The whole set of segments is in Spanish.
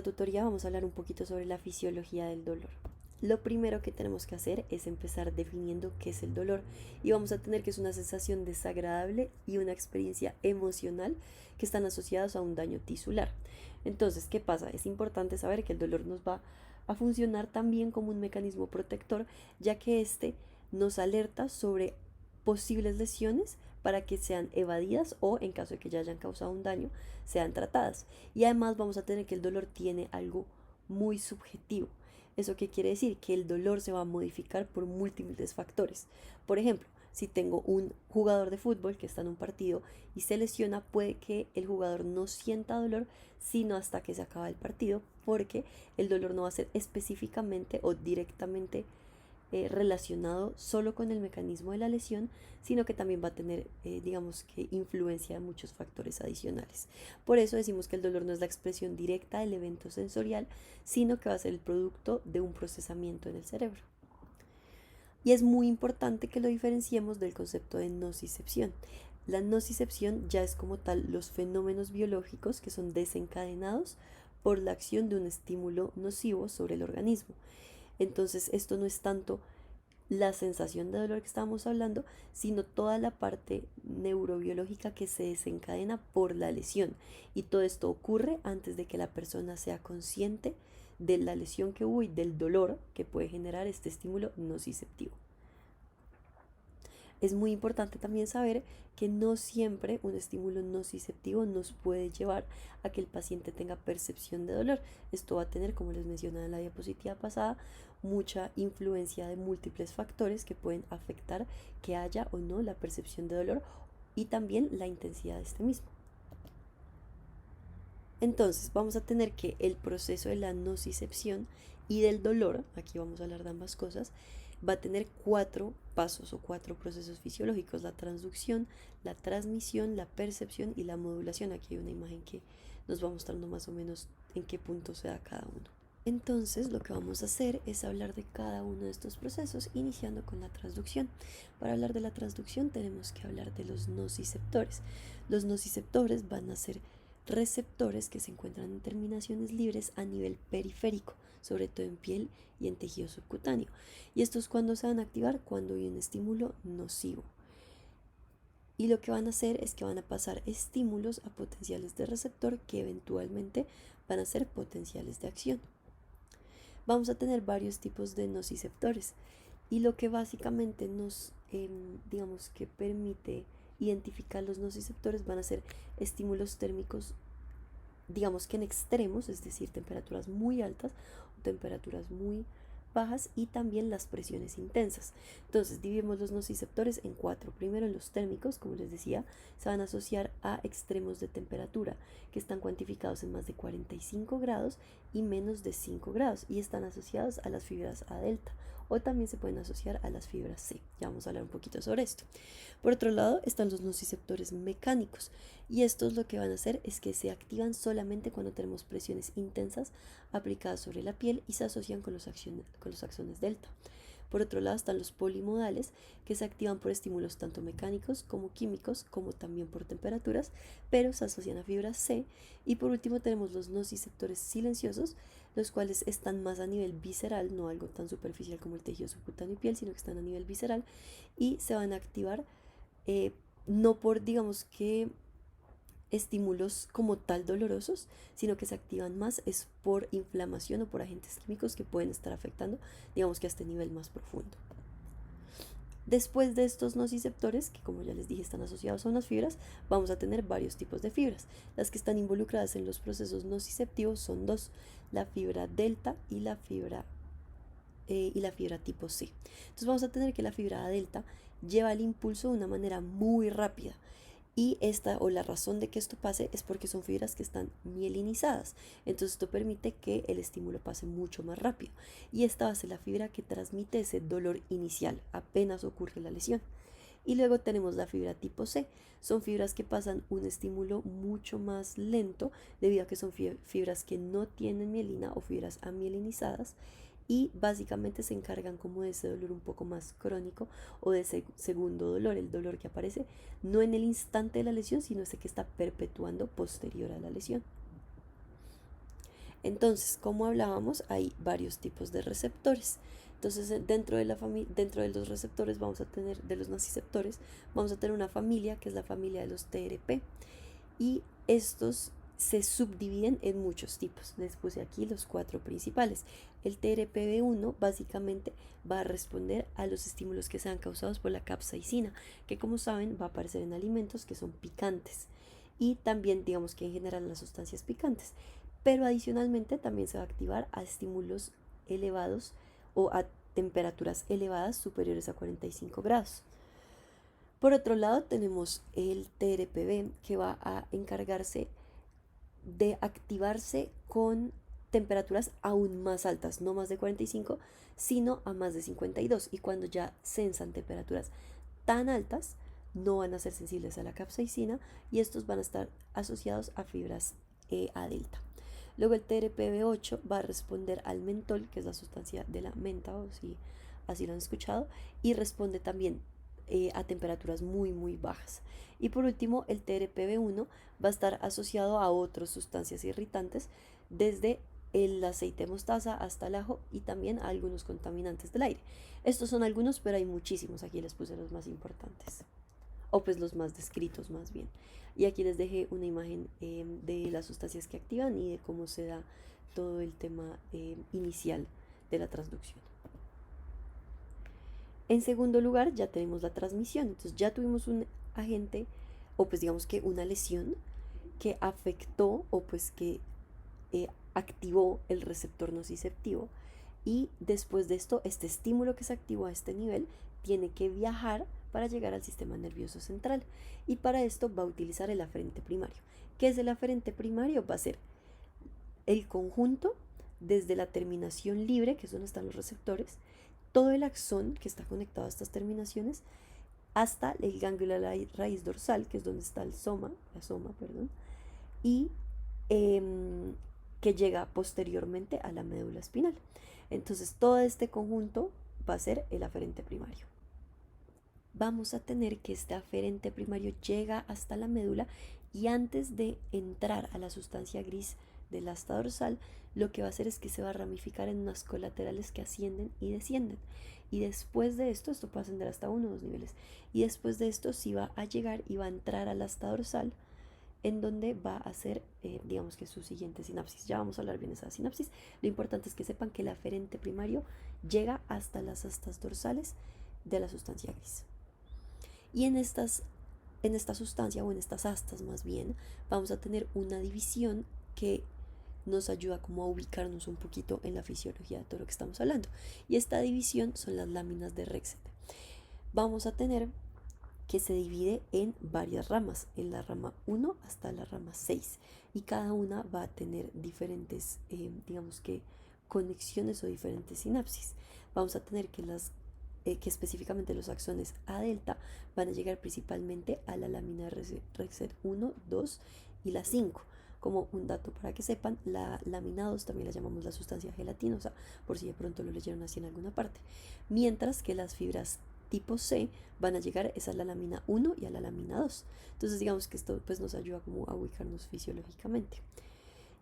Tutoría vamos a hablar un poquito sobre la fisiología del dolor. Lo primero que tenemos que hacer es empezar definiendo qué es el dolor y vamos a tener que es una sensación desagradable y una experiencia emocional que están asociadas a un daño tisular. Entonces, ¿qué pasa? Es importante saber que el dolor nos va a funcionar también como un mecanismo protector, ya que este nos alerta sobre posibles lesiones para que sean evadidas o, en caso de que ya hayan causado un daño, sean tratadas. Y además vamos a tener que el dolor tiene algo muy subjetivo. ¿Eso qué quiere decir? Que el dolor se va a modificar por múltiples factores. Por ejemplo, si tengo un jugador de fútbol que está en un partido y se lesiona, puede que el jugador no sienta dolor sino hasta que se acaba el partido, porque el dolor no va a ser específicamente o directamente relacionado solo con el mecanismo de la lesión, sino que también va a tener, digamos que, influencia de muchos factores adicionales. Por eso decimos que el dolor no es la expresión directa del evento sensorial, sino que va a ser el producto de un procesamiento en el cerebro. Y es muy importante que lo diferenciemos del concepto de nocicepción. La nocicepción ya es como tal los fenómenos biológicos que son desencadenados por la acción de un estímulo nocivo sobre el organismo. Entonces, esto no es tanto la sensación de dolor que estábamos hablando, sino toda la parte neurobiológica que se desencadena por la lesión. Y todo esto ocurre antes de que la persona sea consciente de la lesión que hubo y del dolor que puede generar este estímulo nociceptivo. Es muy importante también saber que no siempre un estímulo nociceptivo nos puede llevar a que el paciente tenga percepción de dolor. Esto va a tener, como les mencionaba en la diapositiva pasada, mucha influencia de múltiples factores que pueden afectar que haya o no la percepción de dolor y también la intensidad de este mismo. Entonces vamos a tener que el proceso de la nocicepción y del dolor, aquí vamos a hablar de ambas cosas, va a tener 4 pasos o 4 procesos fisiológicos: la transducción, la transmisión, la percepción y la modulación. Aquí hay una imagen que nos va mostrando más o menos en qué punto se da cada uno. Entonces lo que vamos a hacer es hablar de cada uno de estos procesos, iniciando con la transducción. Para hablar de la transducción tenemos que hablar de los nociceptores. Los nociceptores van a ser receptores que se encuentran en terminaciones libres a nivel periférico, sobre todo en piel y en tejido subcutáneo. Y estos, cuando se van a activar, cuando hay un estímulo nocivo. Y lo que van a hacer es que van a pasar estímulos a potenciales de receptor que eventualmente van a ser potenciales de acción. Vamos a tener varios tipos de nociceptores y lo que básicamente nos, digamos que permite identificar los nociceptores van a ser estímulos térmicos, digamos que en extremos, es decir, temperaturas muy altas o temperaturas muy bajas, y también las presiones intensas. Entonces dividimos los nociceptores en 4. Primero, en los térmicos, como les decía, se van a asociar a extremos de temperatura que están cuantificados en más de 45 grados y menos de 5 grados y están asociados a las fibras A delta, o también se pueden asociar a las fibras C. Ya vamos a hablar un poquito sobre esto. Por otro lado están los nociceptores mecánicos, y estos lo que van a hacer es que se activan solamente cuando tenemos presiones intensas aplicadas sobre la piel y se asocian con los axones delta. Por otro lado están los polimodales, que se activan por estímulos tanto mecánicos como químicos, como también por temperaturas, pero se asocian a fibras C. Y por último tenemos los nociceptores silenciosos, los cuales están más a nivel visceral, no algo tan superficial como el tejido subcutáneo y piel, sino que están a nivel visceral y se van a activar no por, digamos que, estímulos como tal dolorosos, sino que se activan más es por inflamación o por agentes químicos que pueden estar afectando, digamos que a este nivel más profundo. Después de estos nociceptores, que como ya les dije están asociados a unas fibras, vamos a tener varios tipos de fibras. Las que están involucradas en los procesos nociceptivos son dos: la fibra delta y la fibra tipo C. Entonces vamos a tener que la fibra delta lleva el impulso de una manera muy rápida, y esta, o la razón de que esto pase, es porque son fibras que están mielinizadas. Entonces esto permite que el estímulo pase mucho más rápido, y esta va a ser la fibra que transmite ese dolor inicial apenas ocurre la lesión. Y luego tenemos la fibra tipo C. Son fibras que pasan un estímulo mucho más lento, debido a que son fibras que no tienen mielina o fibras amielinizadas, y básicamente se encargan como de ese dolor un poco más crónico o de ese segundo dolor, el dolor que aparece no en el instante de la lesión, sino ese que está perpetuando posterior a la lesión. Entonces, como hablábamos, hay varios tipos de receptores. Entonces, dentro de los receptores vamos a tener, de los nociceptores, vamos a tener una familia que es la familia de los TRP. Y estos se subdividen en muchos tipos. Les puse aquí los cuatro principales. El TRPV1 básicamente va a responder a los estímulos que sean causados por la capsaicina, que como saben va a aparecer en alimentos que son picantes. Y también digamos que en general las sustancias picantes. Pero adicionalmente también se va a activar a estímulos elevados o a temperaturas elevadas superiores a 45 grados. Por otro lado, tenemos el TRPV que va a encargarse de activarse con temperaturas aún más altas, no más de 45, sino a más de 52. Y cuando ya sensan temperaturas tan altas, no van a ser sensibles a la capsaicina y estos van a estar asociados a fibras A delta. Luego el TRPV8 va a responder al mentol, que es la sustancia de la menta, o si así lo han escuchado, y responde también a temperaturas muy bajas. Y por último, el TRPV1 va a estar asociado a otras sustancias irritantes, desde el aceite de mostaza hasta el ajo y también a algunos contaminantes del aire. Estos son algunos, pero hay muchísimos. Aquí les puse los más importantes, o pues los más descritos más bien. Y aquí les dejé una imagen de las sustancias que activan y de cómo se da todo el tema inicial de la transducción. En segundo lugar, ya tenemos la transmisión. Entonces ya tuvimos un agente, o pues digamos que una lesión que afectó o pues que activó el receptor nociceptivo. Y después de esto, este estímulo que se activó a este nivel tiene que viajar para llegar al sistema nervioso central. Y para esto va a utilizar el aferente primario. ¿Qué es el aferente primario? Va a ser el conjunto desde la terminación libre, que es donde están los receptores, todo el axón que está conectado a estas terminaciones, hasta el ganglio de la raíz dorsal, que es donde está el soma, y que llega posteriormente a la médula espinal. Entonces todo este conjunto va a ser el aferente primario. Vamos a tener que este aferente primario llega hasta la médula y antes de entrar a la sustancia gris del asta dorsal, lo que va a hacer es que se va a ramificar en unas colaterales que ascienden y descienden. Y después de esto puede ascender hasta 1 o 2 niveles. Y después de esto sí va a llegar y va a entrar al asta dorsal, en donde va a hacer, digamos que su siguiente sinapsis. Ya vamos a hablar bien de esa sinapsis. Lo importante es que sepan que el aferente primario llega hasta las astas dorsales de la sustancia gris. Y en esta sustancia, o en estas astas más bien, vamos a tener una división que nos ayuda como a ubicarnos un poquito en la fisiología de todo lo que estamos hablando. Y esta división son las láminas de Rexet. Vamos a tener que se divide en varias ramas, en la rama 1 hasta la rama 6, y cada una va a tener diferentes, digamos que, conexiones o diferentes sinapsis. Vamos a tener que específicamente los axones A delta van a llegar principalmente a la lámina de Rexet 1, 2 y la 5. Como un dato para que sepan, la lámina 2 también la llamamos la sustancia gelatinosa, por si de pronto lo leyeron así en alguna parte. Mientras que las fibras tipo C van a llegar es a la lámina 1 y a la lámina 2. Entonces digamos que esto pues nos ayuda como a ubicarnos fisiológicamente.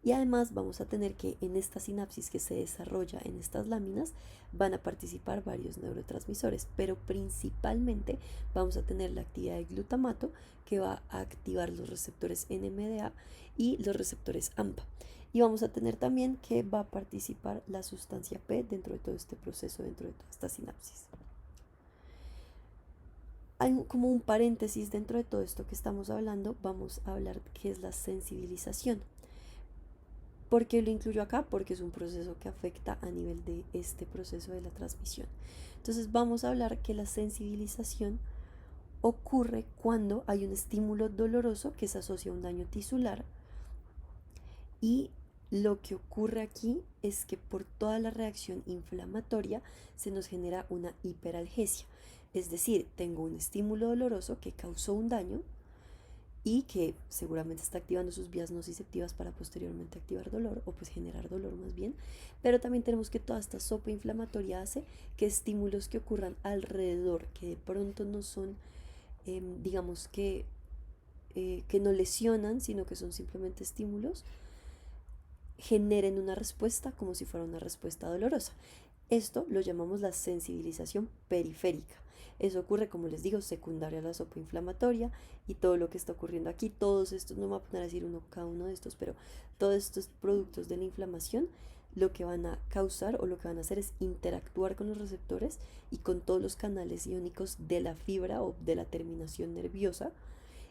Y además vamos a tener que en esta sinapsis que se desarrolla en estas láminas van a participar varios neurotransmisores, pero principalmente vamos a tener la actividad del glutamato, que va a activar los receptores NMDA y los receptores AMPA. Y vamos a tener también que va a participar la sustancia P dentro de todo este proceso, dentro de toda esta sinapsis. Hay como un paréntesis dentro de todo esto que estamos hablando. Vamos a hablar qué es la sensibilización. ¿Por qué lo incluyo acá? Porque es un proceso que afecta a nivel de este proceso de la transmisión. Entonces vamos a hablar que la sensibilización ocurre cuando hay un estímulo doloroso que se asocia a un daño tisular, y lo que ocurre aquí es que por toda la reacción inflamatoria se nos genera una hiperalgesia. Es decir, tengo un estímulo doloroso que causó un daño y que seguramente está activando sus vías nociceptivas para posteriormente activar dolor, o pues generar dolor más bien. Pero también tenemos que toda esta sopa inflamatoria hace que estímulos que ocurran alrededor, que de pronto no son, digamos que no lesionan, sino que son simplemente estímulos, generen una respuesta como si fuera una respuesta dolorosa. Esto lo llamamos la sensibilización periférica. Eso ocurre, como les digo, secundaria a la sopa inflamatoria y todo lo que está ocurriendo aquí, todos estos, no me voy a poner a decir cada uno de estos, pero todos estos productos de la inflamación lo que van a causar o lo que van a hacer es interactuar con los receptores y con todos los canales iónicos de la fibra o de la terminación nerviosa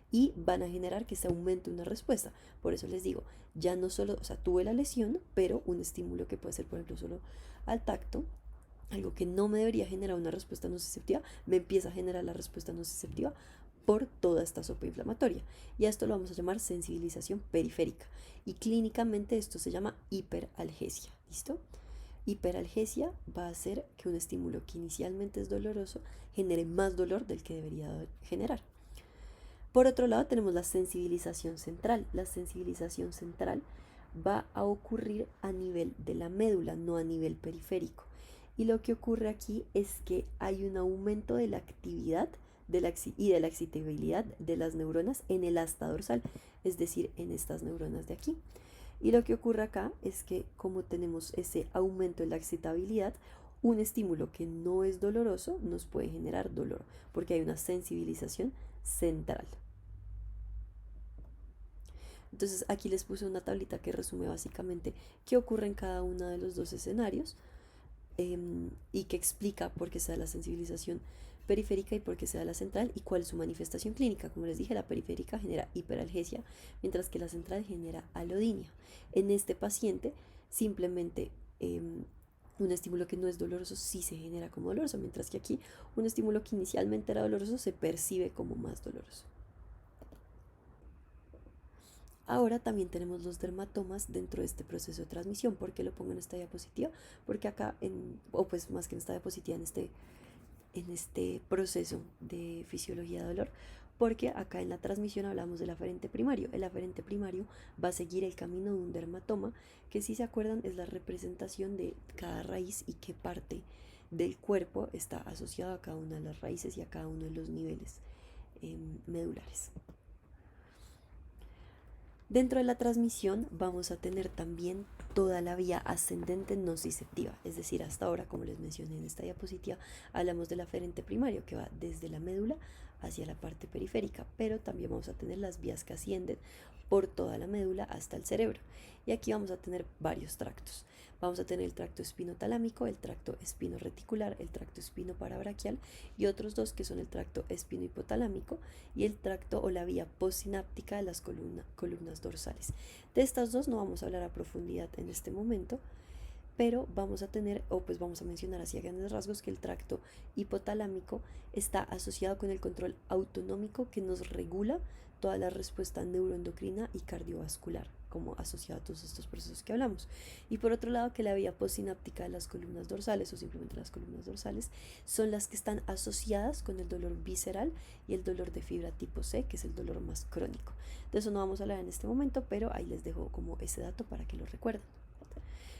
y van a generar que se aumente una respuesta. Por eso les digo, ya no solo, o sea, tuve la lesión, pero un estímulo que puede ser, por ejemplo, solo al tacto, algo que no me debería generar una respuesta nociceptiva, me empieza a generar la respuesta nociceptiva por toda esta sopa inflamatoria. Y a esto lo vamos a llamar sensibilización periférica. Y clínicamente esto se llama hiperalgesia. ¿Listo? Hiperalgesia va a hacer que un estímulo que inicialmente es doloroso genere más dolor del que debería generar. Por otro lado tenemos la sensibilización central. La sensibilización central va a ocurrir a nivel de la médula, no a nivel periférico. Y lo que ocurre aquí es que hay un aumento de la actividad y de la excitabilidad de las neuronas en el asta dorsal, es decir, en estas neuronas de aquí. Y lo que ocurre acá es que como tenemos ese aumento en la excitabilidad, un estímulo que no es doloroso nos puede generar dolor, porque hay una sensibilización central. Entonces aquí les puse una tablita que resume básicamente qué ocurre en cada uno de los dos escenarios y que explica por qué se da la sensibilización periférica y por qué se da la central y cuál es su manifestación clínica. Como les dije, la periférica genera hiperalgesia, mientras que la central genera alodinia. En este paciente, simplemente un estímulo que no es doloroso sí se genera como doloroso, mientras que aquí un estímulo que inicialmente era doloroso se percibe como más doloroso. Ahora también tenemos los dermatomas dentro de este proceso de transmisión. ¿Por qué lo pongo en esta diapositiva? Porque acá, o pues más que en esta diapositiva, en este proceso de fisiología de dolor, porque acá en la transmisión hablamos del aferente primario. El aferente primario va a seguir el camino de un dermatoma, que si se acuerdan es la representación de cada raíz y qué parte del cuerpo está asociado a cada una de las raíces y a cada uno de los niveles medulares. Dentro de la transmisión vamos a tener también toda la vía ascendente nociceptiva, es decir, hasta ahora, como les mencioné en esta diapositiva, hablamos del aferente primario que va desde la médula hacia la parte periférica, pero también vamos a tener las vías que ascienden por toda la médula hasta el cerebro. Y aquí vamos a tener varios tractos. Vamos a tener el tracto espinotalámico, el tracto espinoreticular, el tracto espinoparabraquial y otros dos que son el tracto espinohipotalámico y el tracto o la vía postsináptica de las columnas dorsales. De estas dos no vamos a hablar a profundidad en este momento, pero vamos a tener, o pues vamos a mencionar así a grandes rasgos, que el tracto hipotalámico está asociado con el control autonómico que nos regula toda la respuesta neuroendocrina y cardiovascular, como asociado a todos estos procesos que hablamos. Y por otro lado, que la vía postsináptica de las columnas dorsales, o simplemente las columnas dorsales, son las que están asociadas con el dolor visceral y el dolor de fibra tipo C, que es el dolor más crónico. De eso no vamos a hablar en este momento, pero ahí les dejo como ese dato para que lo recuerden.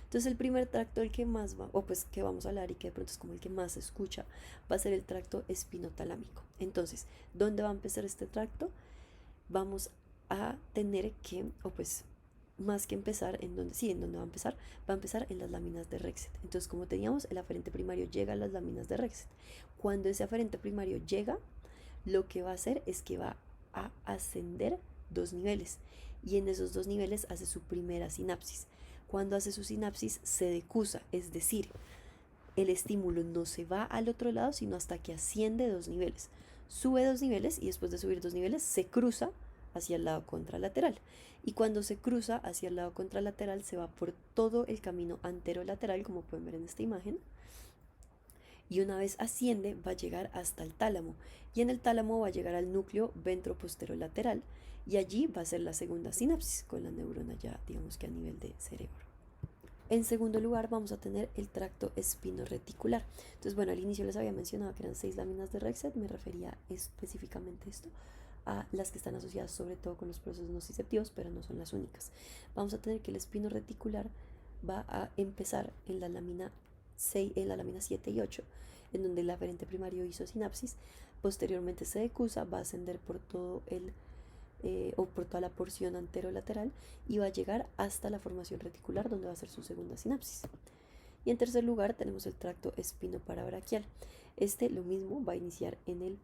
Entonces el primer tracto, el que más va, o pues que vamos a hablar y que de pronto es como el que más se escucha, va a ser el tracto espinotalámico. Entonces, ¿dónde va a empezar este tracto? Vamos a tener que, o pues más que empezar en donde, sí, en donde va a empezar en las láminas de Rexet. Entonces, como teníamos, el aferente primario llega a las láminas de Rexet. Cuando ese aferente primario llega, lo que va a hacer es que va a ascender 2 niveles y en esos 2 niveles hace su primera sinapsis. Cuando hace su sinapsis se decusa, es decir, el estímulo no se va al otro lado, sino hasta que asciende 2 niveles. Sube 2 niveles y después de subir 2 niveles se cruza hacia el lado contralateral. Y cuando se cruza hacia el lado contralateral se va por todo el camino anterolateral, como pueden ver en esta imagen. Y una vez asciende va a llegar hasta el tálamo. Y en el tálamo va a llegar al núcleo ventroposterolateral. Y allí va a ser la segunda sinapsis con la neurona ya, digamos que a nivel de cerebro. En segundo lugar vamos a tener el tracto espinoreticular. Entonces, bueno, al inicio les había mencionado que eran 6 láminas de Rexet, me refería específicamente esto a las que están asociadas sobre todo con los procesos nociceptivos, pero no son las únicas. Vamos a tener que el espinoreticular va a empezar en la lámina 7 y 8, en donde el aferente primario hizo sinapsis, posteriormente se decusa, va a ascender por todo el o por toda la porción anterolateral y va a llegar hasta la formación reticular donde va a ser su segunda sinapsis. Y en tercer lugar tenemos el tracto espinoparabraquial. Este lo mismo va a iniciar em,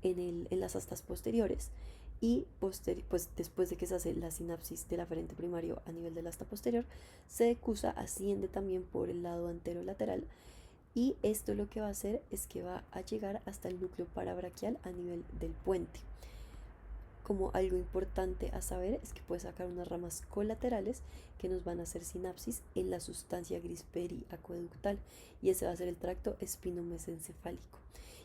en las astas posteriores y pues después de que se hace la sinapsis del aferente primario a nivel del asta posterior, se decusa, asciende también por el lado anterolateral y esto lo que va a hacer es que va a llegar hasta el núcleo parabraquial a nivel del puente. Como algo importante a saber es que puede sacar unas ramas colaterales que nos van a hacer sinapsis en la sustancia gris periacueductal y ese va a ser el tracto espinomesencefálico.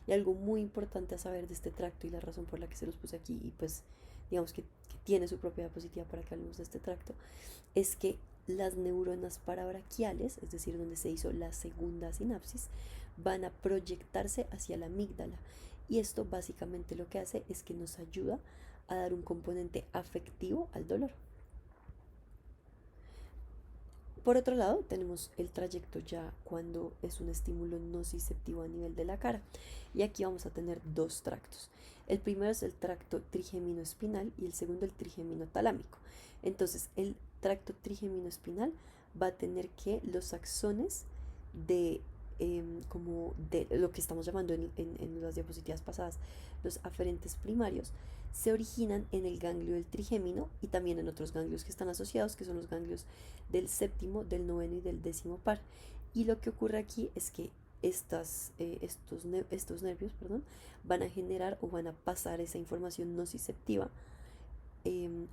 Y algo muy importante a saber de este tracto y la razón por la que se los puse aquí y pues digamos que tiene su propia diapositiva para que hablemos de este tracto, es que las neuronas parabraquiales, es decir, donde se hizo la segunda sinapsis, van a proyectarse hacia la amígdala. Y esto básicamente lo que hace es que nos ayuda a dar un componente afectivo al dolor. Por otro lado, tenemos el trayecto ya cuando es un estímulo nociceptivo a nivel de la cara. Y aquí vamos a tener dos tractos. El primero es el tracto trigémino espinal y el segundo el trigémino talámico. Entonces, el tracto trigémino espinal va a tener que los axones de como de lo que estamos llamando en las diapositivas pasadas, los aferentes primarios, se originan en el ganglio del trigémino y también en otros ganglios que están asociados, que son los ganglios del séptimo, del noveno y del décimo par. Y lo que ocurre aquí es que estos nervios van a generar o van a pasar esa información nociceptiva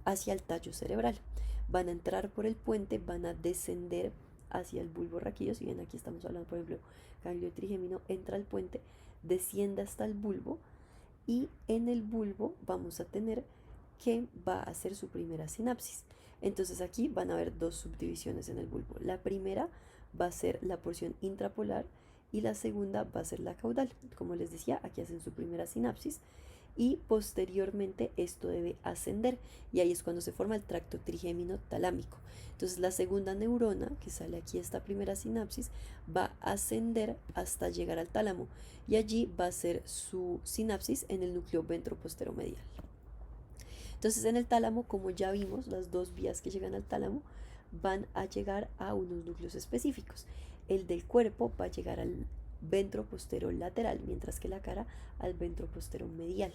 hacia el tallo cerebral. Van a entrar por el puente, van a descender hacia el bulbo raquídeo. Si bien aquí estamos hablando, por ejemplo, ganglio trigémino, entra al puente, desciende hasta el bulbo y en el bulbo vamos a tener que va a hacer su primera sinapsis. Entonces aquí van a haber dos subdivisiones en el bulbo. La primera va a ser la porción intrapolar y la segunda va a ser la caudal. Como les decía, aquí hacen su primera sinapsis y posteriormente esto debe ascender y ahí es cuando se forma el tracto trigémino talámico. Entonces la segunda neurona que sale aquí esta primera sinapsis va a ascender hasta llegar al tálamo y allí va a ser su sinapsis en el núcleo ventroposteromedial. Entonces en el tálamo, como ya vimos, las dos vías que llegan al tálamo van a llegar a unos núcleos específicos. El del cuerpo va a llegar al ventroposterolateral, mientras que la cara al ventroposteromedial.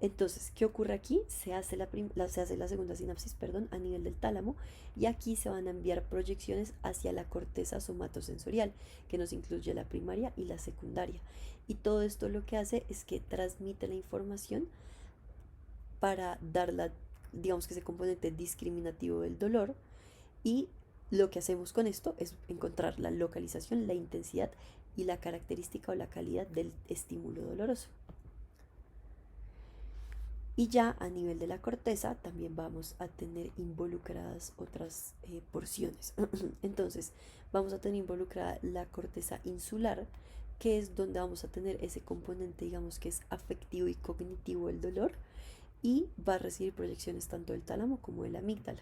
Entonces, ¿qué ocurre aquí? Se hace la segunda sinapsis, a nivel del tálamo y aquí se van a enviar proyecciones hacia la corteza somatosensorial, que nos incluye la primaria y la secundaria. Y todo esto lo que hace es que transmite la información para dar digamos que ese componente discriminativo del dolor y lo que hacemos con esto es encontrar la localización, la intensidad y la característica o la calidad del estímulo doloroso. Y ya a nivel de la corteza también vamos a tener involucradas otras porciones. Entonces vamos a tener involucrada la corteza insular, que es donde vamos a tener ese componente, digamos que es afectivo y cognitivo del dolor, y va a recibir proyecciones tanto del tálamo como de la amígdala.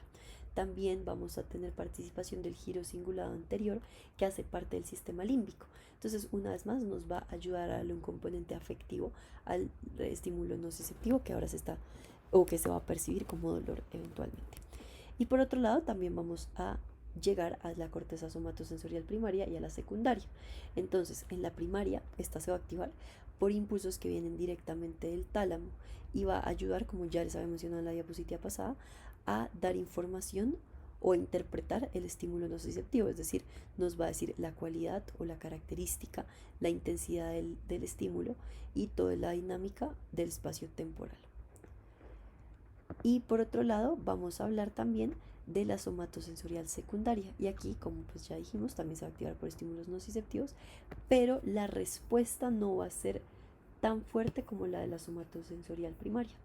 También vamos a tener participación del giro cingulado anterior que hace parte del sistema límbico. Entonces, una vez más, nos va a ayudar a darle un componente afectivo al estímulo nociceptivo que ahora se está o que se va a percibir como dolor eventualmente. Y por otro lado, también vamos a llegar a la corteza somatosensorial primaria y a la secundaria. Entonces, en la primaria, esta se va a activar por impulsos que vienen directamente del tálamo y va a ayudar, como ya les había mencionado en la diapositiva pasada, a dar información o interpretar el estímulo nociceptivo, es decir, nos va a decir la cualidad o la característica, la intensidad del estímulo y toda la dinámica del espacio temporal. Y por otro lado, vamos a hablar también de la somatosensorial secundaria. Y aquí, como pues ya dijimos, también se va a activar por estímulos nociceptivos, pero la respuesta no va a ser tan fuerte como la de la somatosensorial primaria.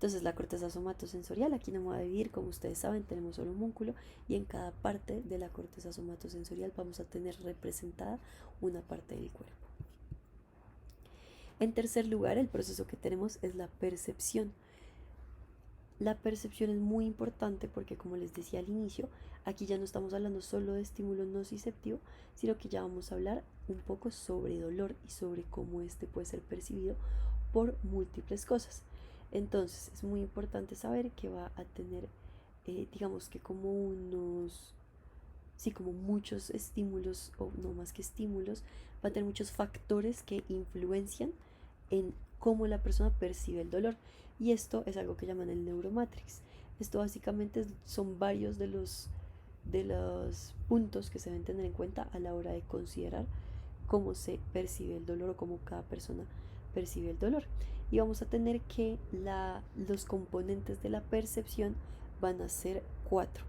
Entonces la corteza somatosensorial, aquí no me voy a dividir, como ustedes saben, tenemos solo un músculo y en cada parte de la corteza somatosensorial vamos a tener representada una parte del cuerpo. En tercer lugar, el proceso que tenemos es la percepción. La percepción es muy importante porque, como les decía al inicio, aquí ya no estamos hablando solo de estímulo nociceptivo, sino que ya vamos a hablar un poco sobre dolor y sobre cómo este puede ser percibido por múltiples cosas. Entonces es muy importante saber que va a tener, digamos que como unos, sí, como muchos estímulos, o no más que estímulos, va a tener muchos factores que influencian en cómo la persona percibe el dolor. Y esto es algo que llaman el neuromatrix. Esto básicamente son varios de los puntos que se deben tener en cuenta a la hora de considerar cómo se percibe el dolor o cómo cada persona percibe el dolor. Y vamos a tener que los componentes de la percepción van a ser cuatro,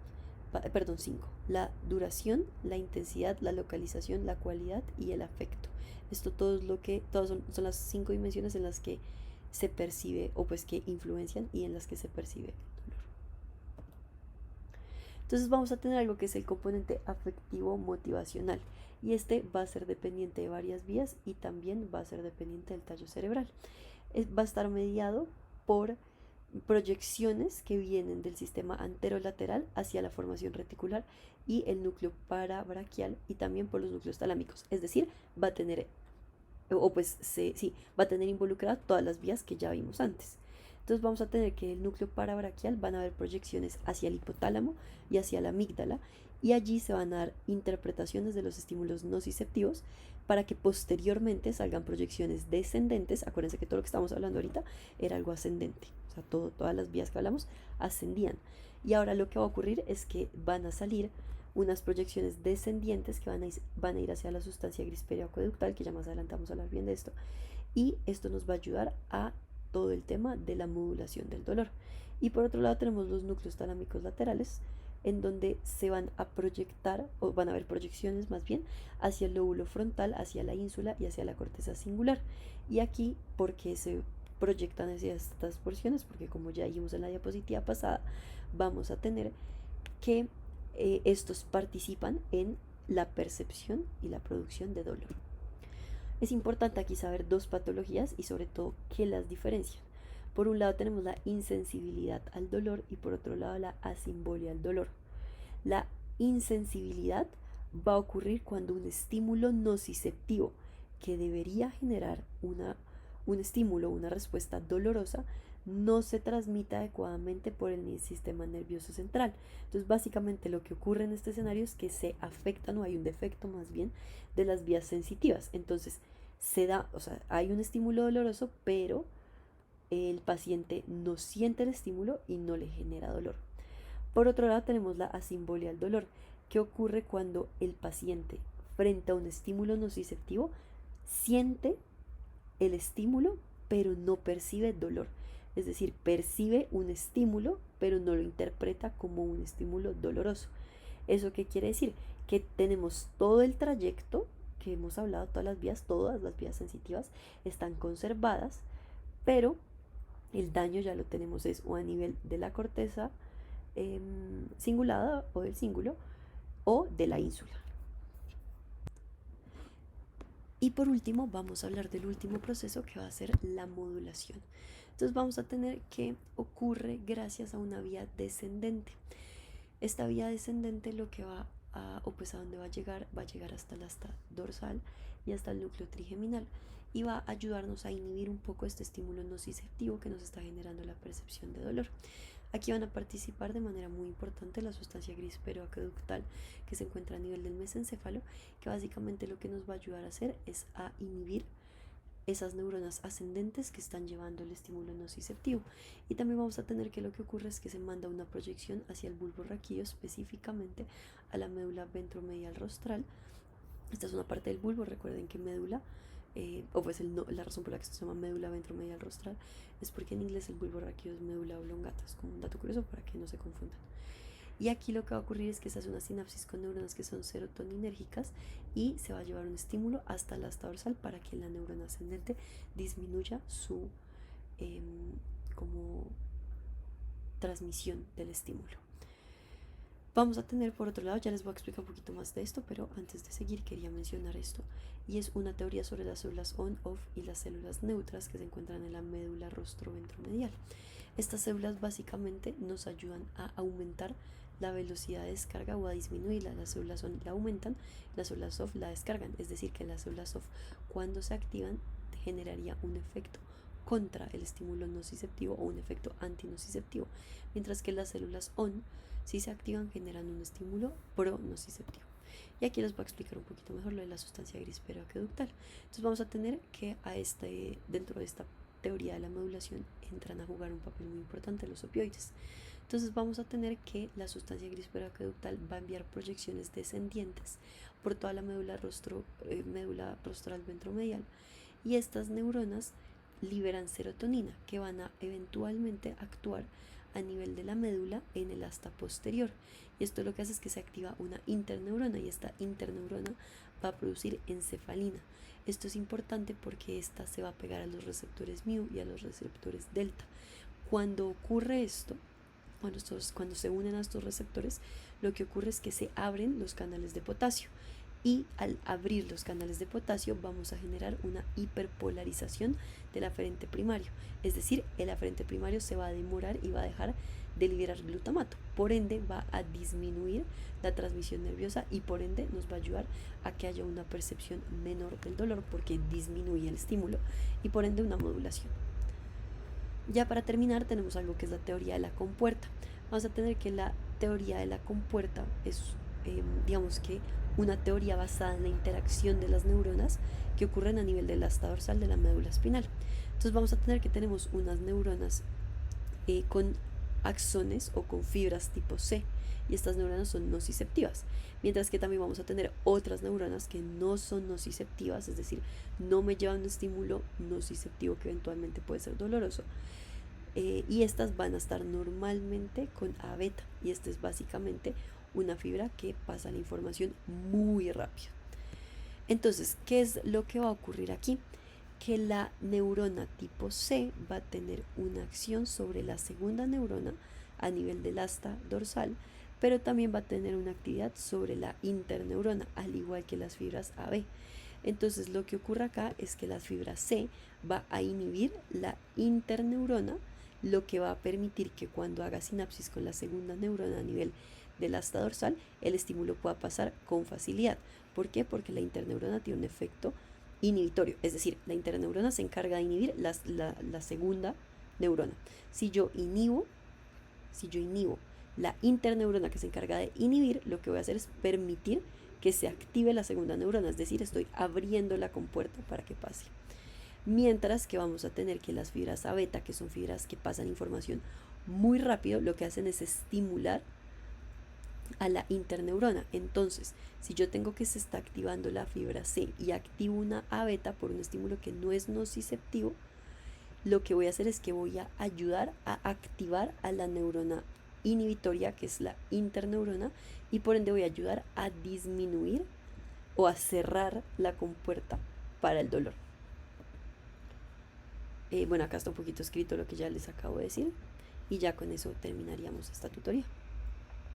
perdón, cinco: la duración, la intensidad, la localización, la cualidad y el afecto. Esto todo es lo que, todas son las cinco dimensiones en las que se percibe, o pues que influencian y en las que se percibe el dolor. Entonces vamos a tener algo que es el componente afectivo motivacional, y este va a ser dependiente de varias vías y también va a ser dependiente del tallo cerebral. Va a estar mediado por proyecciones que vienen del sistema anterolateral hacia la formación reticular y el núcleo parabraquial, y también por los núcleos talámicos. Es decir, va a tener, o pues sí, va a tener involucradas todas las vías que ya vimos antes. Entonces vamos a tener que el núcleo parabraquial van a haber proyecciones hacia el hipotálamo y hacia la amígdala, y allí se van a dar interpretaciones de los estímulos nociceptivos para que posteriormente salgan proyecciones descendentes. Acuérdense que todo lo que estamos hablando ahorita era algo ascendente, o sea, todas las vías que hablamos ascendían. Y ahora lo que va a ocurrir es que van a salir unas proyecciones descendientes que van a ir hacia la sustancia gris periaqueductal, que ya más adelante vamos a hablar bien de esto, y esto nos va a ayudar a todo el tema de la modulación del dolor. Y por otro lado tenemos los núcleos talámicos laterales, en donde se van a proyectar, o van a haber proyecciones más bien, hacia el lóbulo frontal, hacia la ínsula y hacia la corteza singular. Y aquí, ¿por qué se proyectan hacia estas porciones? Porque como ya dijimos en la diapositiva pasada, vamos a tener que estos participan en la percepción y la producción de dolor. Es importante aquí saber dos patologías y sobre todo qué las diferencian. Por un lado tenemos la insensibilidad al dolor y por otro lado la asimbolia al dolor. La insensibilidad va a ocurrir cuando un estímulo nociceptivo que debería generar un estímulo, una respuesta dolorosa, no se transmite adecuadamente por el sistema nervioso central. Entonces básicamente lo que ocurre en este escenario es que se afectan, o hay un defecto más bien, de las vías sensitivas. Entonces se da, o sea, hay un estímulo doloroso, pero el paciente no siente el estímulo y no le genera dolor. Por otro lado tenemos la asimbolia al dolor, que ocurre cuando el paciente frente a un estímulo nociceptivo siente el estímulo pero no percibe dolor. Es decir, percibe un estímulo pero no lo interpreta como un estímulo doloroso. ¿Eso qué quiere decir? Que tenemos todo el trayecto que hemos hablado, todas las vías sensitivas están conservadas, pero el daño ya lo tenemos es o a nivel de la corteza cingulada o del cíngulo o de la ínsula. Y por último vamos a hablar del último proceso, que va a ser la modulación. Entonces vamos a tener que ocurre gracias a una vía descendente. Esta vía descendente lo que va a, o pues a dónde va a llegar hasta el asta dorsal y hasta el núcleo trigeminal, y va a ayudarnos a inhibir un poco este estímulo nociceptivo que nos está generando la percepción de dolor. Aquí van a participar de manera muy importante la sustancia gris periaqueductal que se encuentra a nivel del mesencéfalo, que básicamente lo que nos va a ayudar a hacer es a inhibir esas neuronas ascendentes que están llevando el estímulo nociceptivo. Y también vamos a tener que lo que ocurre es que se manda una proyección hacia el bulbo raquídeo, específicamente a la médula ventromedial rostral. Esta es una parte del bulbo. Recuerden que médula, o pues la razón por la que se llama médula ventromedial rostral es porque en inglés el bulbo raquídeo es médula oblongata. Es como un dato curioso para que no se confundan. Y aquí lo que va a ocurrir es que se hace una sinapsis con neuronas que son serotoninérgicas y se va a llevar un estímulo hasta el asta dorsal para que la neurona ascendente disminuya su como transmisión del estímulo. Vamos a tener por otro lado, ya les voy a explicar un poquito más de esto, pero antes de seguir quería mencionar esto, y es una teoría sobre las células on-off y las células neutras que se encuentran en la médula rostroventromedial. Estas células básicamente nos ayudan a aumentar la velocidad de descarga o a disminuirla. Las células on la aumentan, las células off la descargan, es decir que las células off, cuando se activan, generaría un efecto contra el estímulo nociceptivo o un efecto antinociceptivo, mientras que las células ON, si se activan, generan un estímulo pro-nociceptivo. Y aquí les voy a explicar un poquito mejor lo de la sustancia gris periaqueductal. Entonces vamos a tener que dentro de esta teoría de la modulación entran a jugar un papel muy importante los opioides. Entonces vamos a tener que la sustancia gris periaqueductal va a enviar proyecciones descendientes por toda la médula rostral ventromedial, y estas neuronas liberan serotonina que van a eventualmente actuar a nivel de la médula en el asta posterior, y esto lo que hace es que se activa una interneurona, y esta interneurona va a producir encefalina. Esto es importante porque esta se va a pegar a los receptores mu y a los receptores delta. Cuando ocurre esto, cuando se unen a estos receptores, lo que ocurre es que se abren los canales de potasio, y al abrir los canales de potasio vamos a generar una hiperpolarización del aferente primario, es decir, el aferente primario se va a demorar y va a dejar de liberar glutamato, por ende va a disminuir la transmisión nerviosa y por ende nos va a ayudar a que haya una percepción menor del dolor porque disminuye el estímulo y por ende una modulación. Ya para terminar tenemos algo que es la teoría de la compuerta. Vamos a tener que la teoría de la compuerta es, digamos que, una teoría basada en la interacción de las neuronas que ocurren a nivel del asta dorsal de la médula espinal. Entonces vamos a tener que tenemos unas neuronas con axones o con fibras tipo C, y estas neuronas son nociceptivas, mientras que también vamos a tener otras neuronas que no son nociceptivas, es decir, no me llevan un estímulo nociceptivo que eventualmente puede ser doloroso, y estas van a estar normalmente con A beta, y esta es básicamente una fibra que pasa la información muy rápido. Entonces, ¿qué es lo que va a ocurrir aquí? Que la neurona tipo C va a tener una acción sobre la segunda neurona a nivel del asta dorsal, pero también va a tener una actividad sobre la interneurona, al igual que las fibras AB. Entonces lo que ocurre acá es que la fibra C va a inhibir la interneurona, lo que va a permitir que cuando haga sinapsis con la segunda neurona a nivel del asta dorsal, el estímulo pueda pasar con facilidad. ¿Por qué? Porque la interneurona tiene un efecto inhibitorio, es decir, la interneurona se encarga de inhibir la segunda neurona. Si yo inhibo la interneurona que se encarga de inhibir, lo que voy a hacer es permitir que se active la segunda neurona, es decir, estoy abriendo la compuerta para que pase. Mientras que vamos a tener que las fibras A beta, que son fibras que pasan información muy rápido, lo que hacen es estimular a la interneurona. Entonces, si yo tengo que se está activando la fibra C y activo una A beta por un estímulo que no es nociceptivo, lo que voy a hacer es que voy a ayudar a activar a la neurona inhibitoria, que es la interneurona, y por ende voy a ayudar a disminuir o a cerrar la compuerta para el dolor. Bueno, acá está un poquito escrito lo que ya les acabo de decir, y ya con eso terminaríamos esta tutoría.